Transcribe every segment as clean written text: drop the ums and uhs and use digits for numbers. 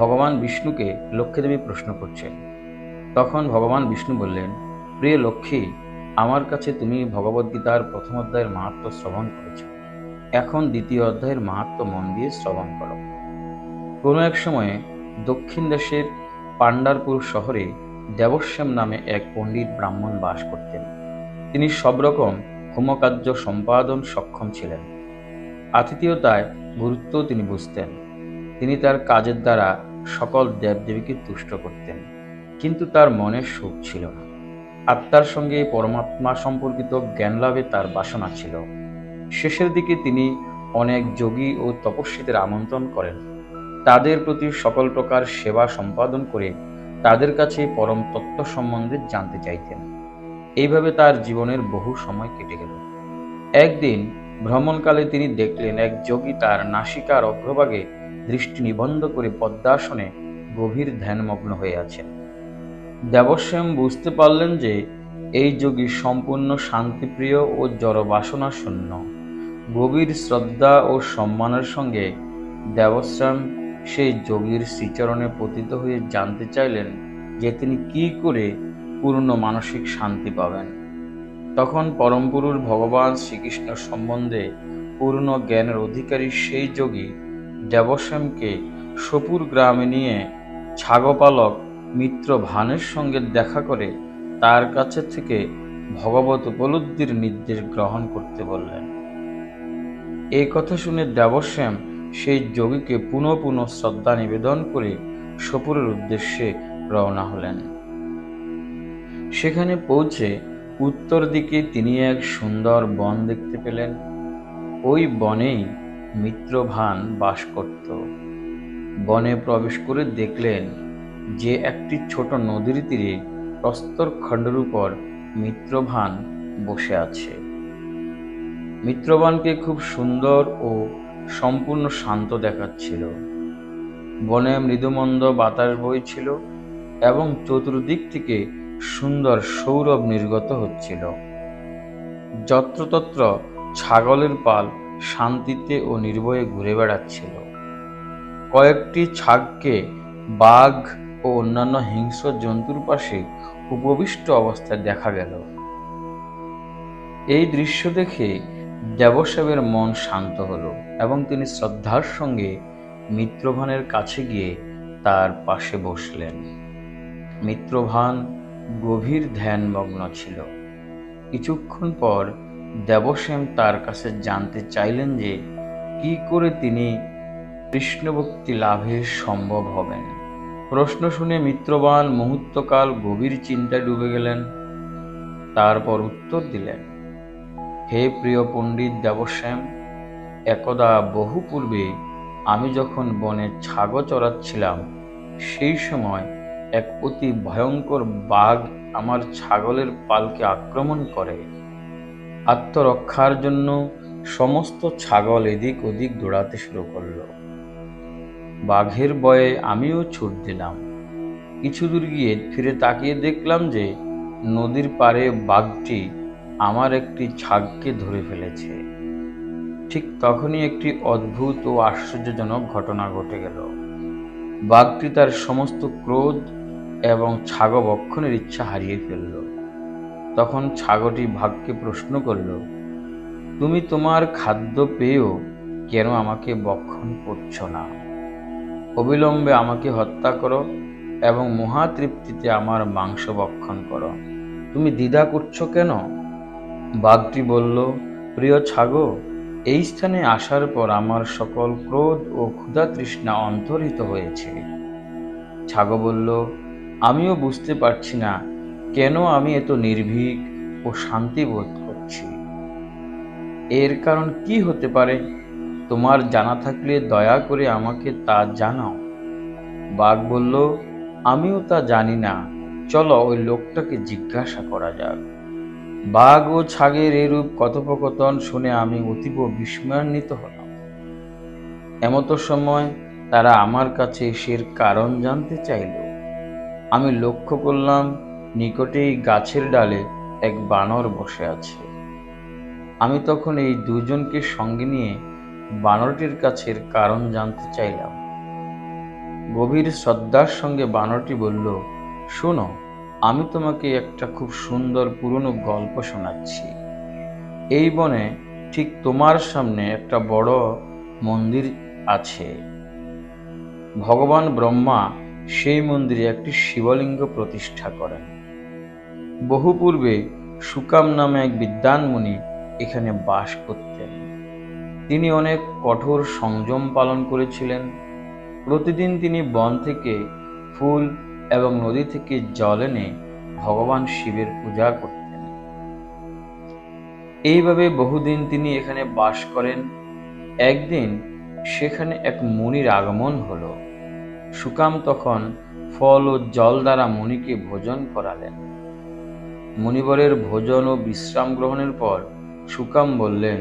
ভগবান বিষ্ণুকে লক্ষ্মীদেবী প্রশ্ন করছেন। তখন ভগবান বিষ্ণু বললেন, প্রিয় লক্ষ্মী, আমার কাছে তুমি ভগবদ্গীতার প্রথম অধ্যায়ের মাহাত্ম্য শ্রবণ করেছ। এখন দ্বিতীয় অধ্যায়ের মাহাত্ম্য মন দিয়ে শ্রবণ করো। কোনো এক সময়ে দক্ষিণ দেশের পাণ্ডারপুর শহরে দেবশ্যাম নামে এক পণ্ডিত ব্রাহ্মণ বাস করতেন। তিনি সব রকম হোমকার্য সম্পাদন সক্ষম ছিলেন। আতিথেয়তায় গুরুত্ব তিনি বুঝতেন। তিনি তার কাজের দ্বারা সকল দেবদেবীকে তুষ্ট করতেন, কিন্তু তার মনে সুখ ছিল না। আত্মার সঙ্গে পরমাত্মা সম্পর্কিত জ্ঞান লাভে তার বাসনা ছিল। শেষের দিকে তিনি অনেক যোগী ও তপস্বীদের আমন্ত্রণ করেন। তাদের প্রতি সকল প্রকার সেবা সম্পাদন করে তাদের কাছে পরম তত্ত্ব সম্বন্ধে জানতে চাইতেন। এইভাবে তার জীবনের বহু সময় কেটে গেল। একদিন ভ্রমণকালে তিনি দেখলেন এক যোগী তার নাসিকার অগ্রভাগে দৃষ্টি নিবদ্ধ করে পদ্মাসনে গভীর ধ্যানমগ্ন হয়ে আছেন। দেবশ্যাম বুঝতে পারলেন যে এই যোগী সম্পূর্ণ শান্তিপ্রিয় ও জড়বাসনা শূন্য। গভীর শ্রদ্ধা ও সম্মানের সঙ্গে দেবশ্যাম সেই যোগীর শ্রীচরণে পতিত হয়ে জানতে চাইলেন যে তিনি কি করে পূর্ণ মানসিক শান্তি পাবেন। তখন পরমপুরুষ ভগবান শ্রীকৃষ্ণ সম্বন্ধে পূর্ণ জ্ঞানের অধিকারী সেই যোগী দেবশ্যামকে সোপুর গ্রামে নিয়ে ছাগপালক মিত্র ভানের সঙ্গে দেখা করে তার কাছে থেকে ভগবত উপলব্ধির নির্দেশ গ্রহণ করতে বললেন। এই কথা শুনে দেবশ্যাম সেই যোগীকে পুনঃ পুনঃ শ্রদ্ধা নিবেদন করে সোপুরের উদ্দেশ্যে রওনা হলেন। সেখানে পৌঁছে উত্তর দিকে তিনি এক সুন্দর বন দেখতে পেলেন। ওই বনেই মিত্রভান বাস করত। বনে প্রবেশ করে দেখলেন যে একটি ছোট নদীর তীরে প্রস্তর খণ্ডের উপর মিত্রভান বসে আছে। মিত্রভানকে খুব সুন্দর ও সম্পূর্ণ শান্ত দেখাচ্ছিল। বনে মৃদুমন্দ বাতাস বইছিল এবং চতুর্দিক থেকে সুন্দর সৌরভ নির্গত হচ্ছিল। যত্রতত্র ছাগলের পাল শান্তিতে ও নির্ভয়ে ঘুরে বেড়াচ্ছিল। কয়েকটি ছাগকে বাঘ ও অন্যান্য হিংস্র জন্তুর পাশে উপবিষ্ট অবস্থায় দেখা গেল। এই দৃশ্য দেখে দেবশ্যামের মন শান্ত হলো এবং তিনি শ্রদ্ধার সঙ্গে মিত্রভানের কাছে গিয়ে তার পাশে বসলেন। মিত্রভান গভীর ধ্যানমগ্ন ছিল। কিছুক্ষণ পর দেবশ্যাম তার কাছে জানতে চাইলেন যে কি করে তিনি কৃষ্ণভক্তি লাভের সম্ভব হবেন। প্রশ্ন শুনে মিত্রবান মুহূর্তকাল গভীর চিন্তায় ডুবে গেলেন। তারপর উত্তর দিলেন, হে প্রিয় পণ্ডিত দেবশ্যাম, একদা বহু পূর্বে আমি যখন বনে ছাগল চড়াচ্ছিলাম, সেই সময় এক অতি ভয়ঙ্কর বাঘ আমার ছাগলের পালকে আক্রমণ করে। আত্মরক্ষার জন্য সমস্ত ছাগল এদিক ওদিক দৌড়াতে শুরু করলো। বাঘের ভয়ে আমিও ছুট দিলাম। কিছু দূর গিয়ে ফিরে তাকিয়ে দেখলাম যে নদীর পাড়ে বাঘটি আমার একটি ছাগকে ধরে ফেলেছে। ঠিক তখনই একটি অদ্ভুত ও আশ্চর্যজনক ঘটনা ঘটে গেল। বাঘটি তার সমস্ত ক্রোধ এবং ছাগ ভক্ষণের ইচ্ছা হারিয়ে ফেলল। তখন ছাগটি বাঘকে প্রশ্ন করল, তুমি তোমার খাদ্য পেয়েও কেন আমাকে ভক্ষণ করছ না? অবিলম্বে আমাকে হত্যা করো এবং মহাতৃপ্তিতে আমার মাংস ভক্ষণ করো। তুমি দ্বিধা করছো কেন? বাঘটি বলল, প্রিয় ছাগল, এই স্থানে আসার পর আমার সকল ক্রোধ ও ক্ষুধা তৃষ্ণা অন্তর্হিত হয়েছে। ছাগল বলল, আমিও বুঝতে পারছি না কেন আমি এত নির্ভীক ও শান্তি বোধ করছি। এর কারণ কি হতে পারে? তোমার জানা থাকলে দয়া করে আমাকে তা জানাও। বাঘ বলল, আমিও তা জানি না, চলো ওই লোকটাকে জিজ্ঞাসা করা যাক। বাঘ ও ছাগের এরূপ কথোপকথন শুনে আমি অতীব বিস্ময়ান্বিত হলাম। এমতো সময় তারা আমার কাছে এর কারণ জানতে চাইল। আমি লক্ষ্য করলাম নিকটেই গাছের ডালে এক বানর বসে আছে। আমি তখন এই দুজনকে সঙ্গে নিয়ে বানরটির কাছে কারণ জানতে চাইলাম। গভীর শ্রদ্ধার সঙ্গে বানরটি বলল, শোনো, আমি তোমাকে একটা খুব সুন্দর পুরনো গল্প শোনাচ্ছি। এই বনে ঠিক তোমার সামনে একটা বড় মন্দির আছে। ভগবান ব্রহ্মা সেই মন্দিরে একটি শিবলিঙ্গ প্রতিষ্ঠা করেন। বহু পূর্বে সুকাম নামে এক বিদ্বান মুনি এখানে বাস করতেন। তিনি অনেক কঠোর সংযম পালন করেছিলেন। প্রতিদিন তিনি বন থেকে ফুল এবং নদী থেকে জল এনে ভগবান শিবের পূজা করতেন। এইভাবে বহুদিন তিনি এখানে বাস করেন। একদিন সেখানে এক মুনির আগমন হলো। সুকাম তখন ফল ও জল দ্বারা মুনিকে ভোজন করালেন। মুনিবরের ভোজন ও বিশ্রাম গ্রহণের পর সুকাম বললেন,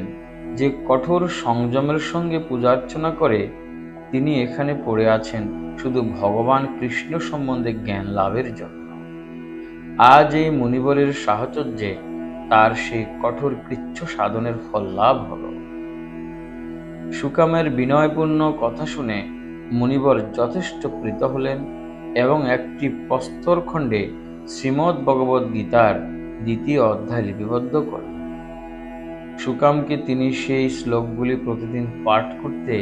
যে কঠোর সংযমের সঙ্গে পূজার্চনা করে তিনি এখানে পড়ে আছেন শুধু ভগবান কৃষ্ণ সম্বন্ধে জ্ঞান লাভের জন্য। আজ এই মুনিবরের সাহচর্যে তার সেই কঠোর কৃচ্ছ সাধনের ফল লাভ হল। সুকামের বিনয়পূর্ণ কথা শুনে মুনিবর যথেষ্ট প্রীত হলেন এবং একটি প্রস্তরখণ্ডে শ্রীমদ্ ভগবদ্ গীতার 2য় অধ্যায় লিপিবদ্ধ করলেন। সুকামকে তিনি সেই শ্লোকগুলি প্রতিদিন পাঠ করতে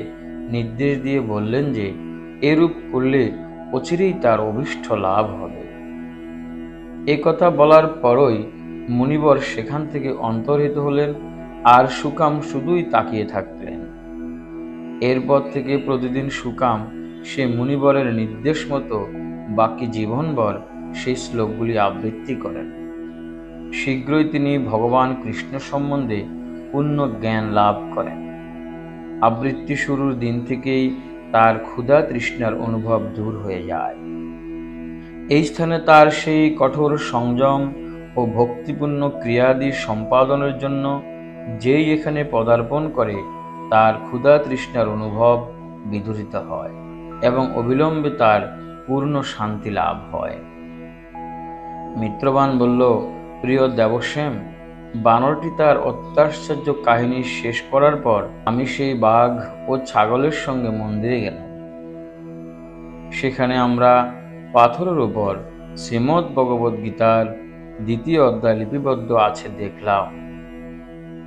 নির্দেশ দিয়ে বললেন যে এরূপ করলে অচিরেই তার অভীষ্ট লাভ হবে। এ কথা বলার পরই মুনিবর সেখান থেকে অন্তর্হিত হলেন, আর সুকাম শুধুই তাকিয়ে থাকলেন। এরপর থেকে প্রতিদিন সুকাম সে মুনিবরের নির্দেশ মতো বাকি জীবনভর সেই শ্লোকগুলি আবৃত্তি করেন। শীঘ্রই তিনি ভগবান কৃষ্ণ সম্বন্ধে পূর্ণ জ্ঞান লাভ করেন। আবৃত্তি শুরুর দিন থেকেই তার ক্ষুধা তৃষ্ণার অনুভব দূর হয়ে যায়। এই স্থানে তার সেই কঠোর সংযম ও ভক্তিপূর্ণ ক্রিয়াদি সম্পাদনের জন্য যেই এখানে পদার্পণ করে তার ক্ষুধা তৃষ্ণার অনুভব বিদূরিত হয় এবং অবিলম্বে তার পূর্ণ শান্তি লাভ হয়। মিত্রবান বলল, প্রিয় দেবশ্যাম, বানরটি তার অত্যাশ্চর্য কাহিনী শেষ করার পর আমি সেই বাঘ ও ছাগলের সঙ্গে মন্দিরে গেলাম। সেখানে আমরা পাথরের উপর শ্রীমদ্ ভগবদ্ গীতার 2য় অধ্যায় লিপিবদ্ধ আছে দেখলাম।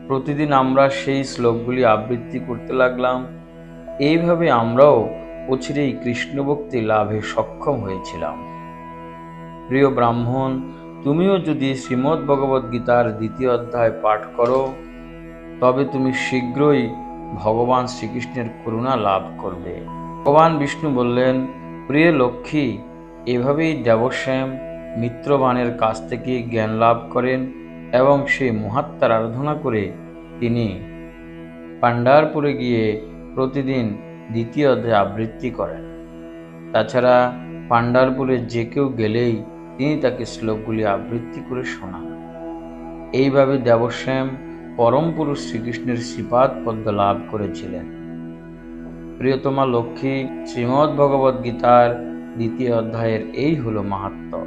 প্রতিদিন আমরা সেই শ্লোকগুলি আবৃত্তি করতে লাগলাম। এইভাবে আমরাও অচিরেই কৃষ্ণভক্তি লাভে সক্ষম হয়েছিলাম। প্রিয় ব্রাহ্মণ, তুমিও যদি শ্রীমদ্ ভগবদ্ গীতার 2য় অধ্যায় পাঠ করো তবে তুমি শীঘ্রই ভগবান শ্রীকৃষ্ণের করুণা লাভ করবে। ভগবান বিষ্ণু বললেন, প্রিয় লক্ষ্মী, এভাবেই দেবশ্যাম মিত্রবানের কাছ থেকে জ্ঞান লাভ করেন এবং সেই মহাত্মার আরাধনা করে তিনি পাণ্ডারপুরে গিয়ে প্রতিদিন 2য় অধ্যায় আবৃত্তি করেন। তাছাড়া পাণ্ডারপুরে যে কেউ গেলেই তিনি তাকে শ্লোকগুলি আবৃত্তি করে শোনান। এইভাবে দেবশ্যাম পরম পুরুষ শ্রীকৃষ্ণের শ্রীপাদ পদ্ম লাভ করেছিলেন। প্রিয়তমা লক্ষ্মী, শ্রীমদ্ ভগবদ্ গীতার 2য় অধ্যায়ের এই হলো মাহাত্ম্য।